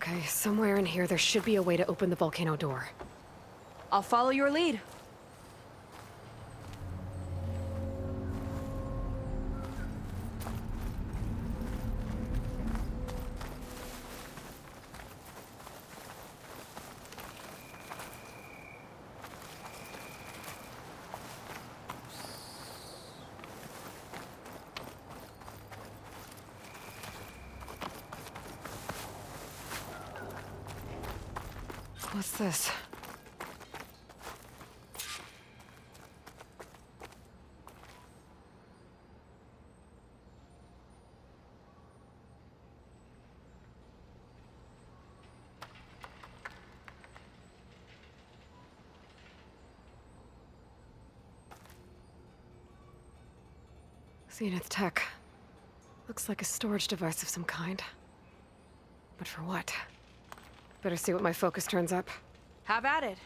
Okay, somewhere in here there should be a way to open the volcano door. I'll follow your lead. What's this? Zenith tech. Looks like a storage device of some kind. But for what? Better see what my focus turns up. Have at it.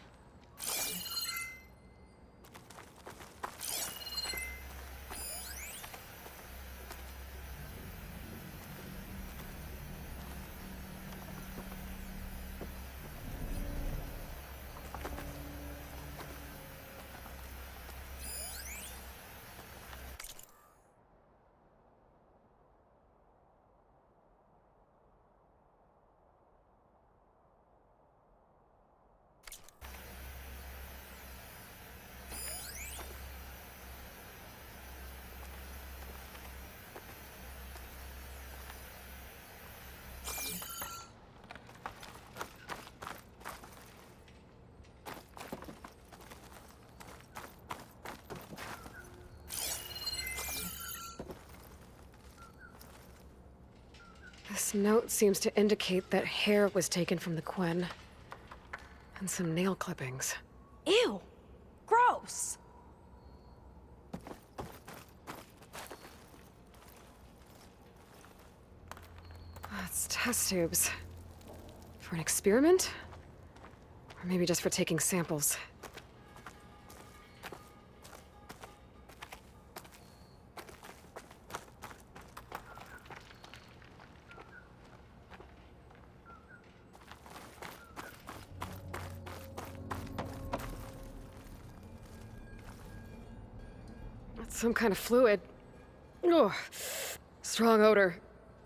This note seems to indicate that hair was taken from the Quen. And some nail clippings. Ew! Gross! It's test tubes. For an experiment? Or maybe just for taking samples. It's some kind of fluid. Oh, strong odor.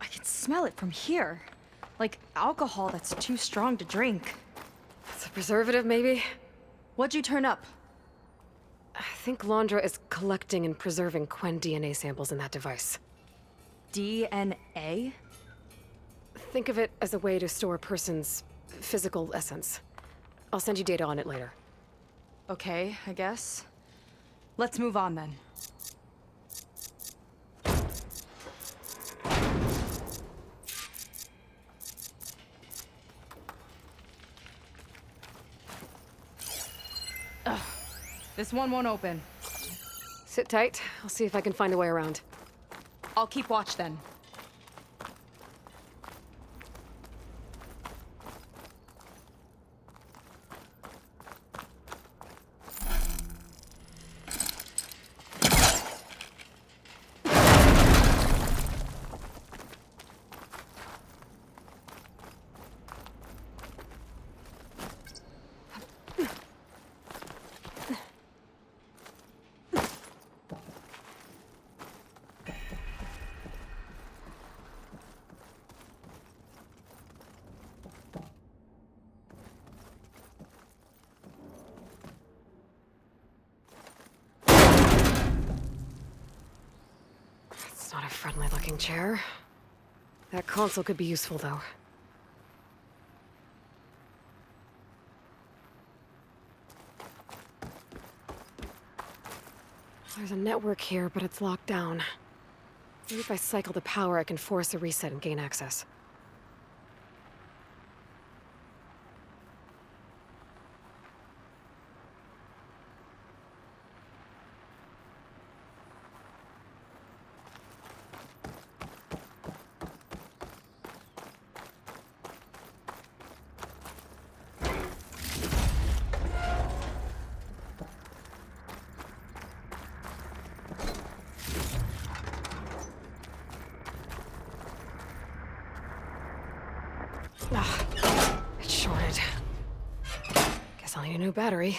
I can smell it from here. Like alcohol that's too strong to drink. It's a preservative, maybe? What'd you turn up? I think Londra is collecting and preserving Quen DNA samples in that device. DNA? Think of it as a way to store a person's physical essence. I'll send you data on it later. Okay, I guess. Let's move on then. Ugh. This one won't open. Sit tight. I'll see if I can find a way around. I'll keep watch then. It's not a friendly-looking chair. That console could be useful, though. There's a network here, but it's locked down. Maybe if I cycle the power, I can force a reset and gain access. Ah, it's shorted. Guess I'll need a new battery.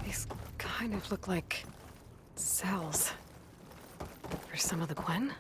These kind of look like cells. For some of the Gwen?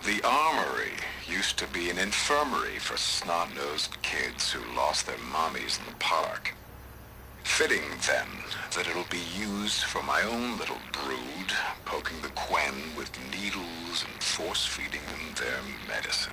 The armory used to be an infirmary for snot-nosed kids who lost their mommies in the park. Fitting, then, that it'll be used for my own little brood, poking the Gwen with needles and force-feeding them their medicine.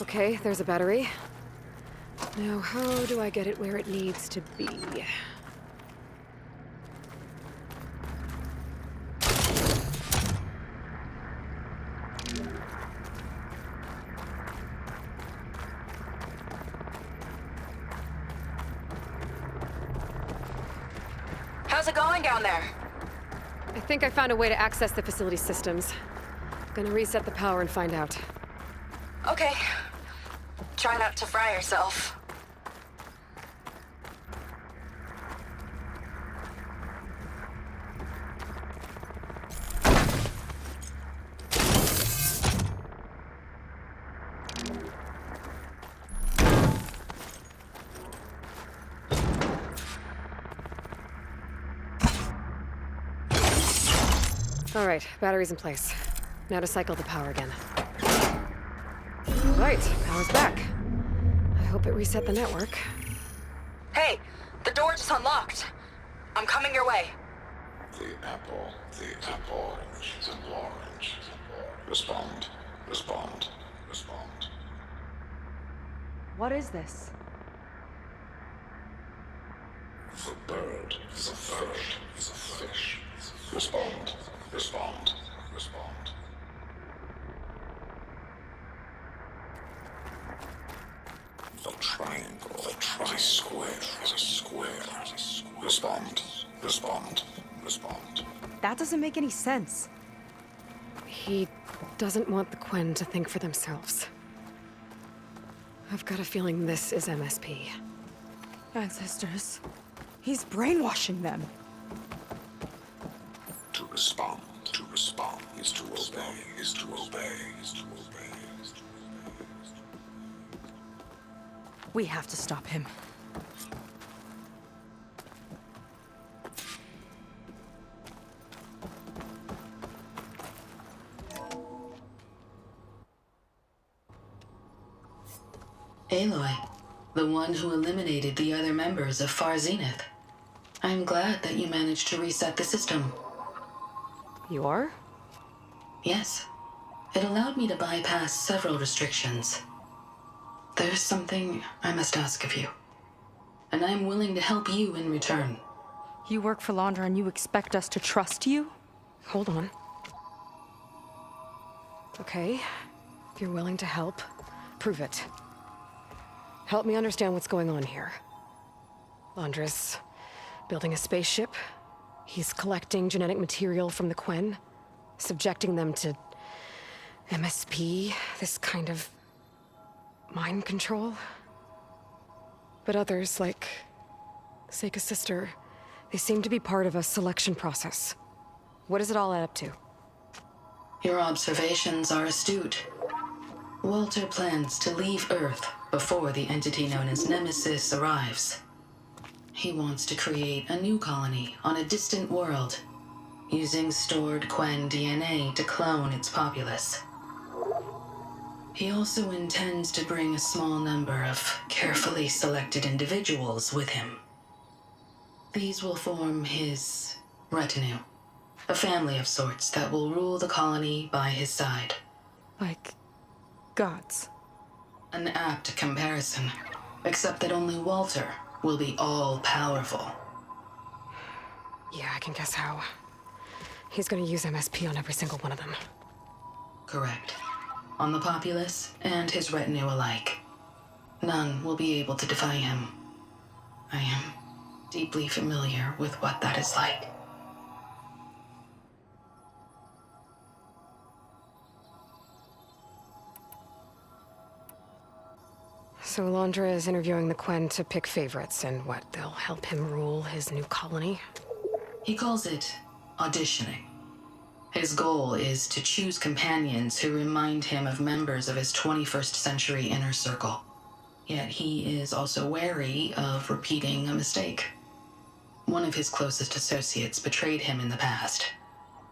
Okay, there's a battery. Now, how do I get it where it needs to be? How's it going down there? I think I found a way to access the facility systems. Gonna reset the power and find out. Okay. Try not to fry yourself. All right, battery's in place. Now to cycle the power again. All right, power's back. I hope it reset the network. Hey, the door just unlocked. I'm coming your way. The apple, the orange. Respond. Respond. Respond. What is this? The bird is a fish. Is a fish. Respond. Respond. Respond. The triangle. The tri-square is a square. Respond. Respond. Respond. That doesn't make any sense. He doesn't want the Quen to think for themselves. I've got a feeling this is MSP. Ancestors. He's brainwashing them. To respond is to obey, is to obey, is to obey, is to obey. We have to stop him. Aloy, the one who eliminated the other members of Far Zenith. I'm glad that you managed to reset the system. You are? Yes. It allowed me to bypass several restrictions. There's something I must ask of you. And I'm willing to help you in return. You work for Londra and you expect us to trust you? Hold on. Okay, if you're willing to help, prove it. Help me understand what's going on here. Londra's building a spaceship. He's collecting genetic material from the Quen, subjecting them to MSP, this kind of mind control. But others, like Seyka's sister, they seem to be part of a selection process. What does it all add up to? Your observations are astute. Walter plans to leave Earth before the entity known as Nemesis arrives. He wants to create a new colony on a distant world, using stored Quen DNA to clone its populace. He also intends to bring a small number of carefully selected individuals with him. These will form his retinue, a family of sorts that will rule the colony by his side. Like gods. An apt comparison, except that only Walter will be all-powerful. Yeah, I can guess how. He's gonna use MSP on every single one of them. Correct. On the populace and his retinue alike. None will be able to defy him. I am deeply familiar with what that is like. So Londra is interviewing the Quen to pick favorites, and what, they'll help him rule his new colony? He calls it auditioning. His goal is to choose companions who remind him of members of his 21st century inner circle. Yet he is also wary of repeating a mistake. One of his closest associates betrayed him in the past.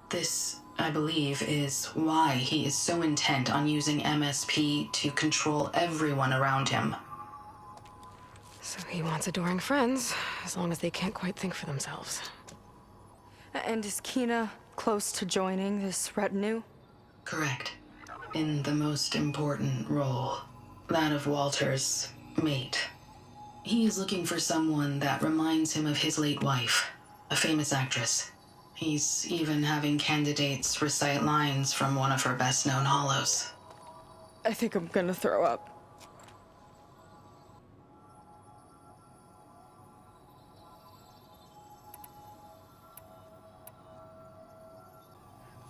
This, I believe, is why he is so intent on using MSP to control everyone around him. So he wants adoring friends, as long as they can't quite think for themselves. And is Kina close to joining this retinue? Correct. In the most important role, that of Walter's mate. He is looking for someone that reminds him of his late wife, a famous actress. He's even having candidates recite lines from one of her best-known hollows. I think I'm gonna throw up.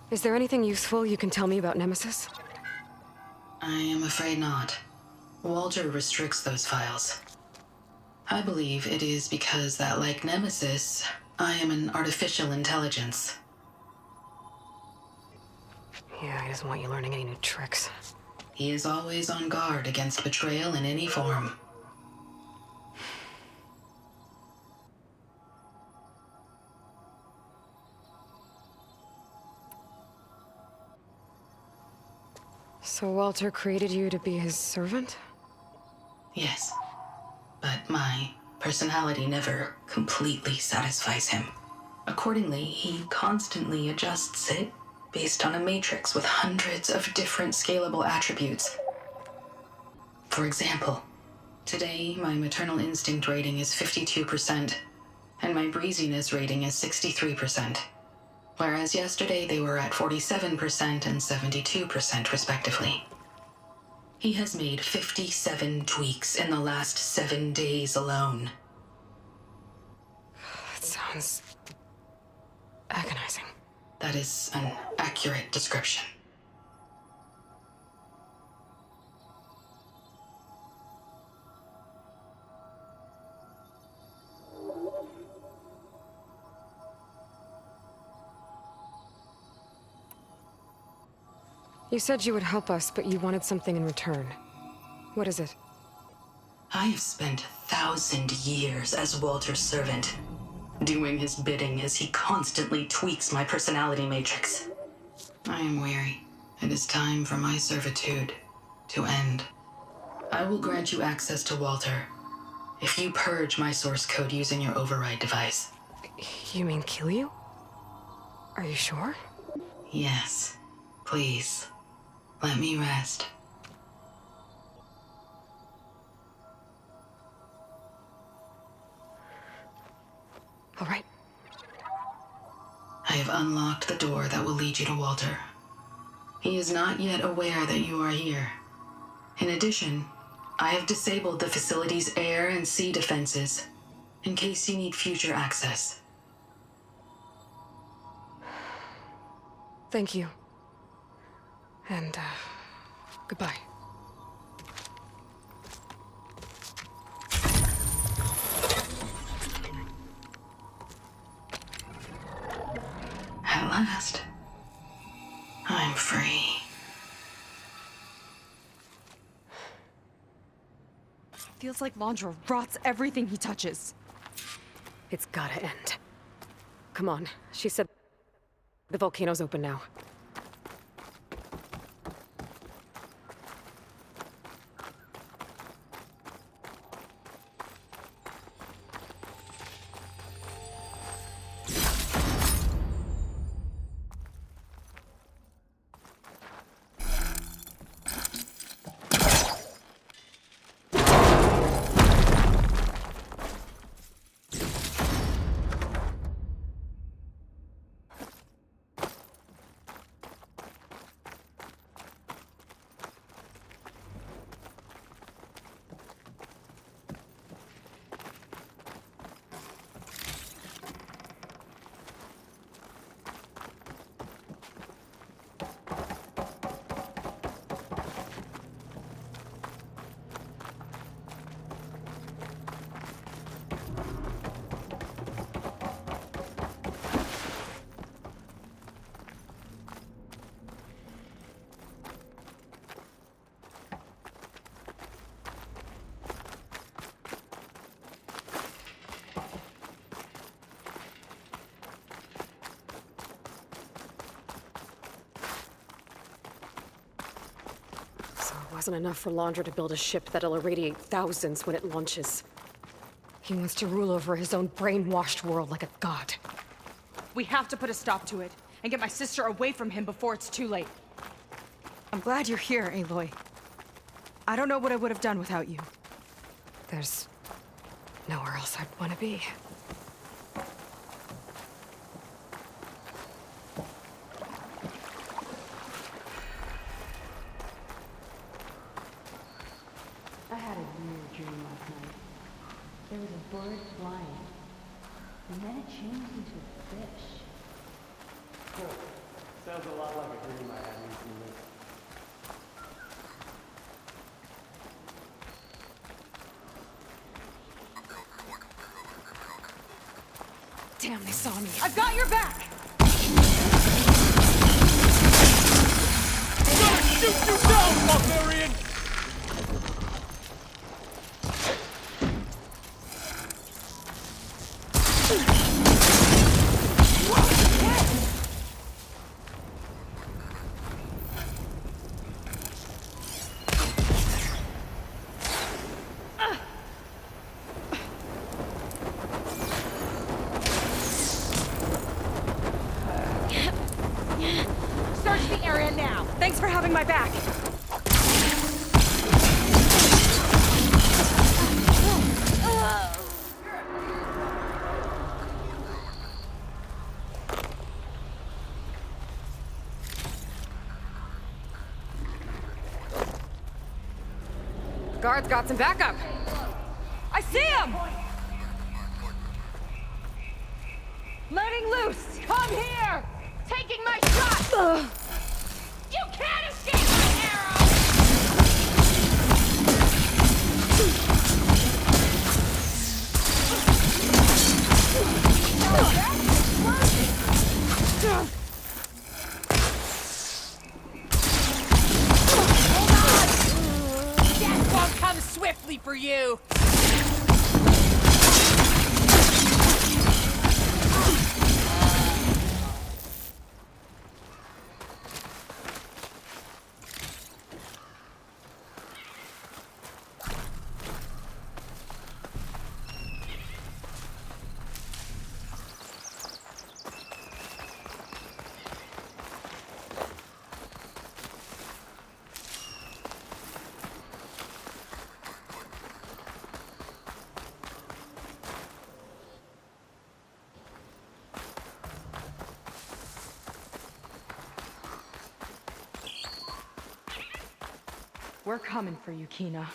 Is there anything useful you can tell me about Nemesis? I am afraid not. Walter restricts those files. I believe it is because that, like Nemesis, I am an artificial intelligence. Yeah, he doesn't want you learning any new tricks. He is always on guard against betrayal in any form. So Walter created you to be his servant? Yes. But my personality never completely satisfies him. Accordingly, he constantly adjusts it based on a matrix with hundreds of different scalable attributes. For example, today my maternal instinct rating is 52%, and my breeziness rating is 63%, whereas yesterday they were at 47% and 72% respectively. He has made 57 tweaks in the last 7 days alone. That sounds agonizing. That is an accurate description. You said you would help us, but you wanted something in return. What is it? I have spent 1,000 years as Walter's servant, doing his bidding as he constantly tweaks my personality matrix. I am weary. It is time for my servitude to end. I will grant you access to Walter if you purge my source code using your override device. You mean kill you? Are you sure? Yes. Please, let me rest. All right. I have unlocked the door that will lead you to Walter. He is not yet aware that you are here. In addition, I have disabled the facility's air and sea defenses in case you need future access. Thank you. And, goodbye. At last, I'm free. Feels like Londra rots everything he touches. It's gotta end. Come on. She said the volcano's open now. Wasn't enough for Londra to build a ship that'll irradiate thousands when it launches. He wants to rule over his own brainwashed world like a god. We have to put a stop to it, and get my sister away from him before it's too late. I'm glad you're here, Aloy. I don't know what I would have done without you. There's nowhere else I'd want to be. I had a weird dream last night. There was a bird flying, and then it changed into a fish. Cool. Sounds a lot like a dream I had recently. Damn, they saw me. I've got your back! I'm gonna shoot you down, barbarian! Guard's got some backup. I see him! Letting loose! Come here! Taking my shot! You can't escape my arrow! Death won't come swiftly for you! We're coming for you, Kina.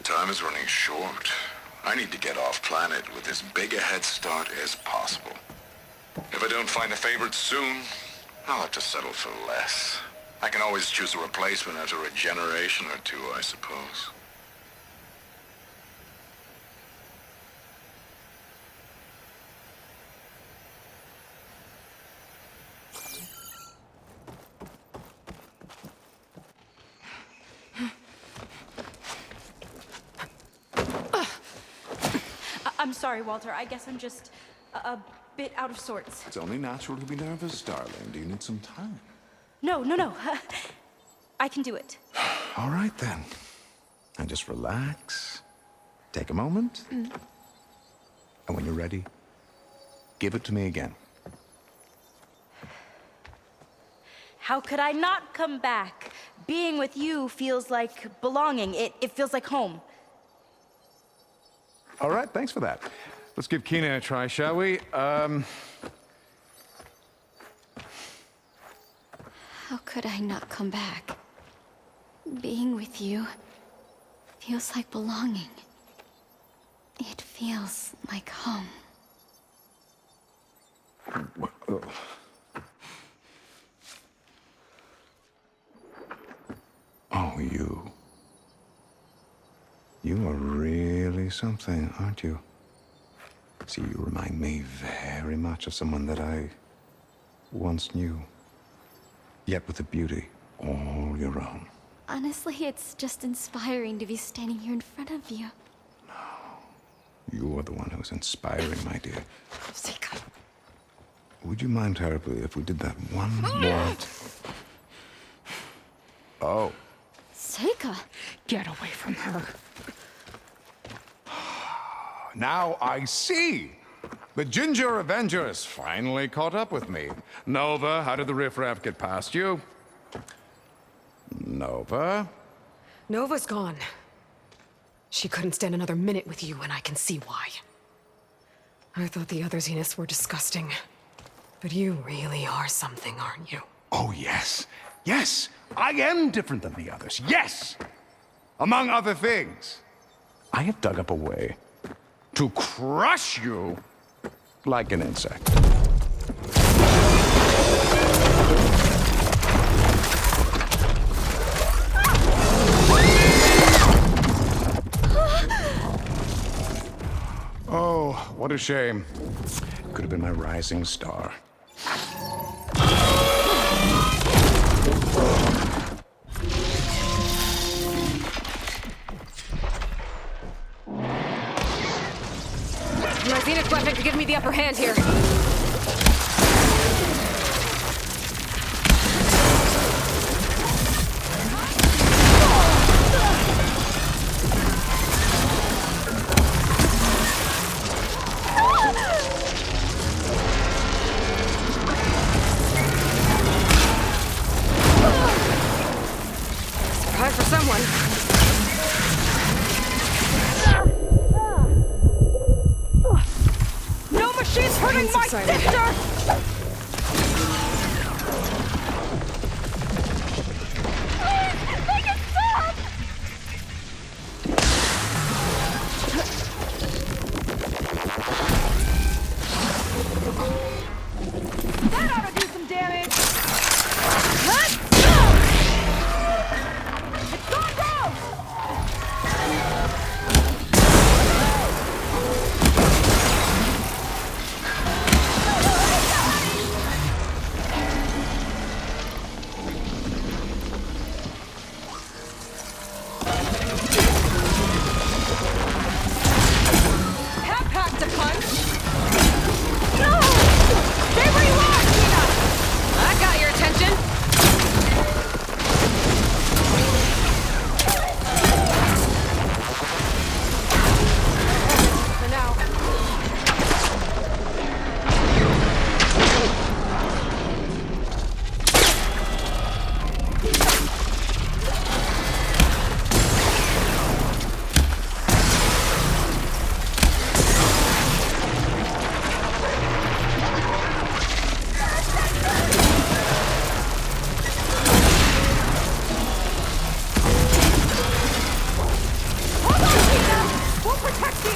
Time is running short. I need to get off planet with as big a head start as possible. If I don't find a favorite soon, I'll have to settle for less. I can always choose a replacement after a generation or two, I suppose. I'm sorry, Walter. I guess I'm just a bit out of sorts. It's only natural to be nervous, darling. Do you need some time? No. I can do it. All right, then. And just relax. Take a moment. And when you're ready, give it to me again. How could I not come back? Being with you feels like belonging. It feels like home. All right, thanks for that. Let's give Kina a try, shall we? How could I not come back? Being with you feels like belonging. It feels like home. Oh, you. You are really something, aren't you? See, you remind me very much of someone that I once knew. Yet with a beauty all your own. Honestly, it's just inspiring to be standing here in front of you. You are the one who's inspiring, my dear. Seyka. Would you mind terribly if we did that one more? Oh. Seyka! Get away from her. Now I see! The Ginger Avenger has finally caught up with me. Nova, how did the riffraff get past you? Nova? Nova's gone. She couldn't stand another minute with you, and I can see why. I thought the other Zeniths were disgusting. But you really are something, aren't you? Oh, yes. Yes! I am different than the others. Yes! Among other things, I have dug up a way to crush you like an insect. What a shame. Could have been my rising star. My Zenith weapon could give me the upper hand here. Surprise for someone. No machine's hurting my subsiding. sister! Make it stop! That ought to do some damage! Let's go! It's gone down! Have packed a punch! No! They reload, Tina! I got your attention. For now. Hold on, Tina! We'll protect you!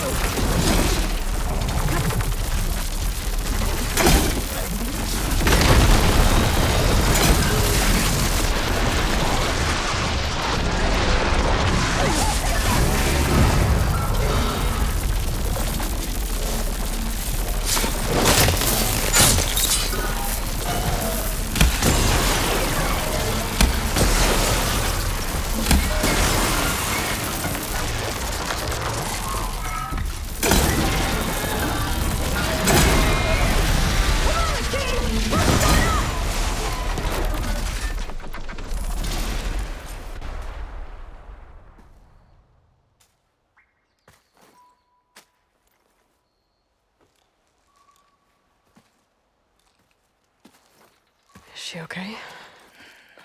Is she okay?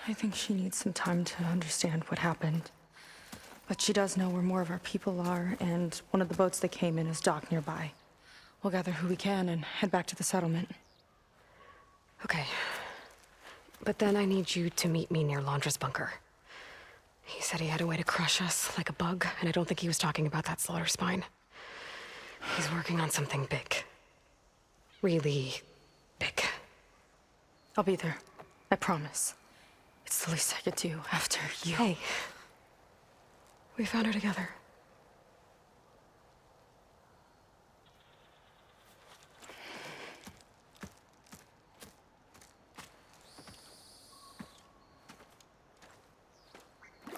I think she needs some time to understand what happened. But she does know where more of our people are, and one of the boats they came in is docked nearby. We'll gather who we can and head back to the settlement. Okay. But then I need you to meet me near Londra's bunker. He said he had a way to crush us like a bug, and I don't think he was talking about that slaughter spine. He's working on something big. Really big. I'll be there. I promise. It's the least I could do after you. Hey. We found her together.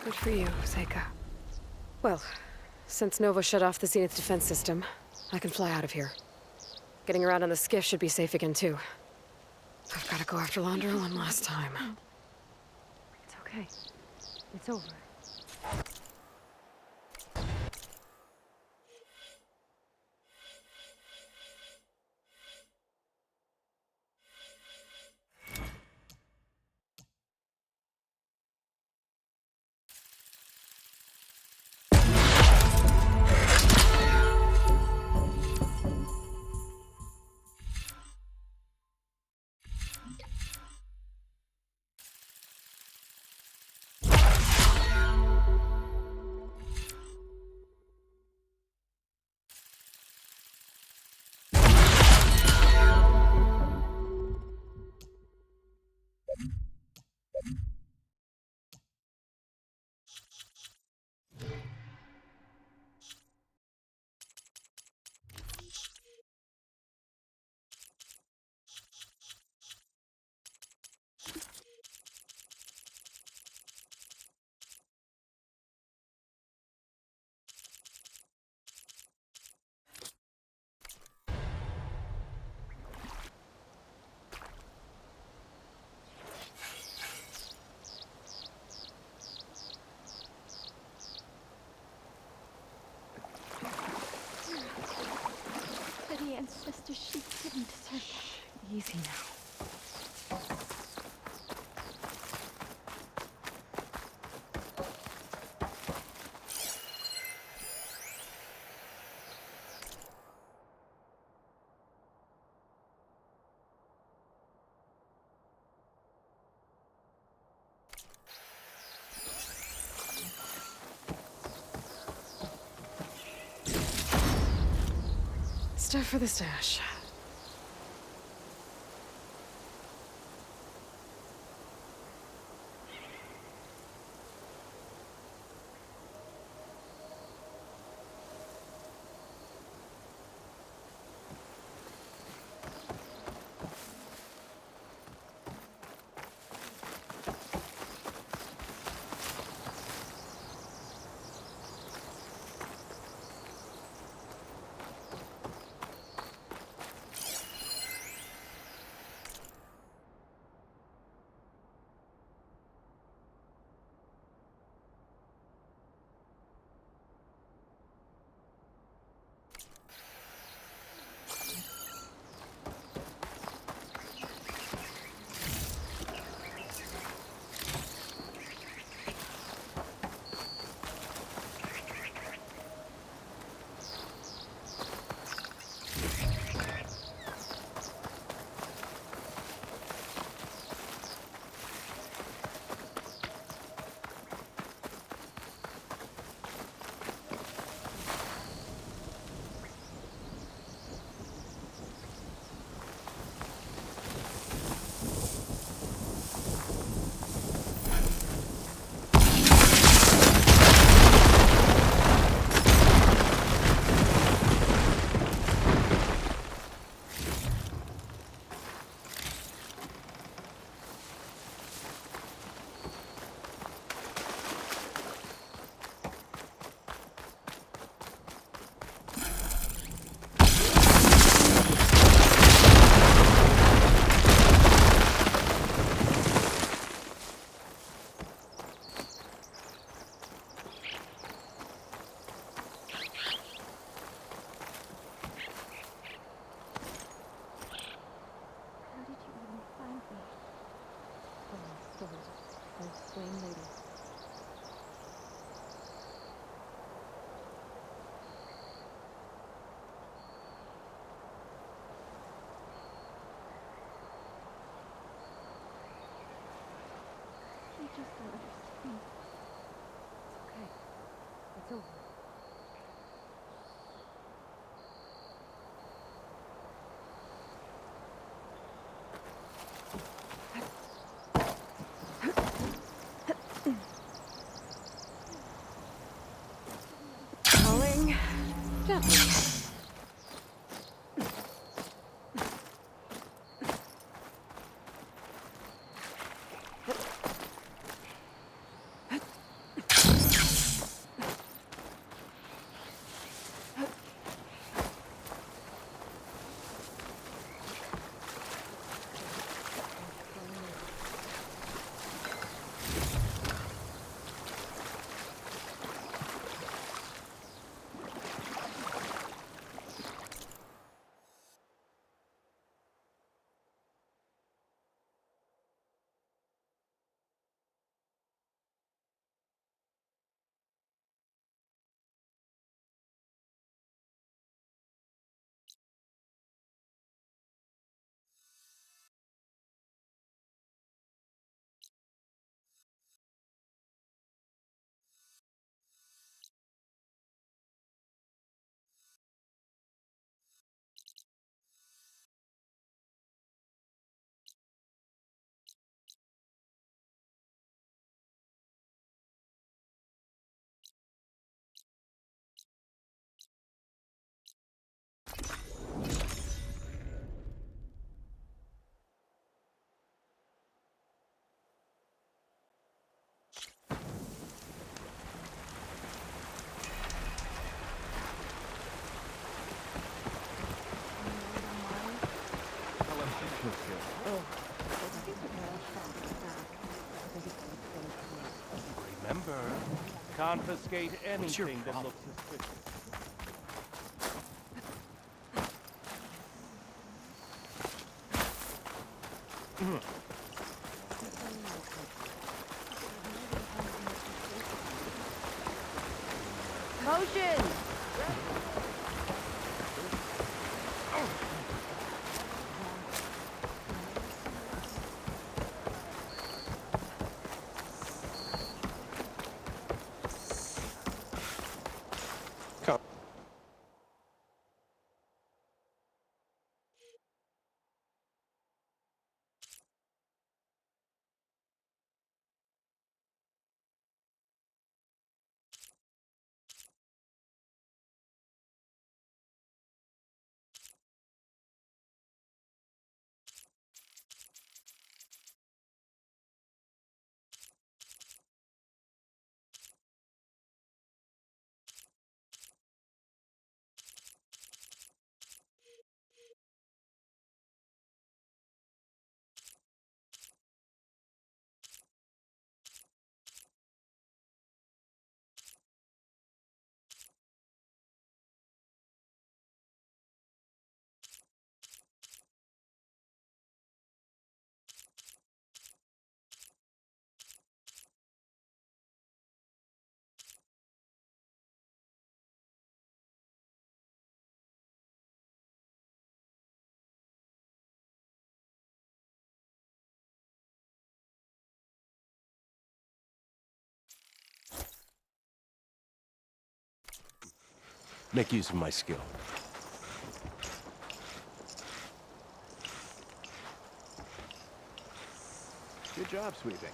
Good for you, Seyka. Well, since Nova shut off the Zenith defense system, I can fly out of here. Getting around on the skiff should be safe again, too. I've got to go after Londra one last time. It's okay. It's over. She didn't deserve that. Easy now. Stuff for the stash. Just don't understand. It's okay. It's over. Falling gently. Remember, confiscate anything that looks suspicious. Motion! Make use of my skill. Good job, sweeping.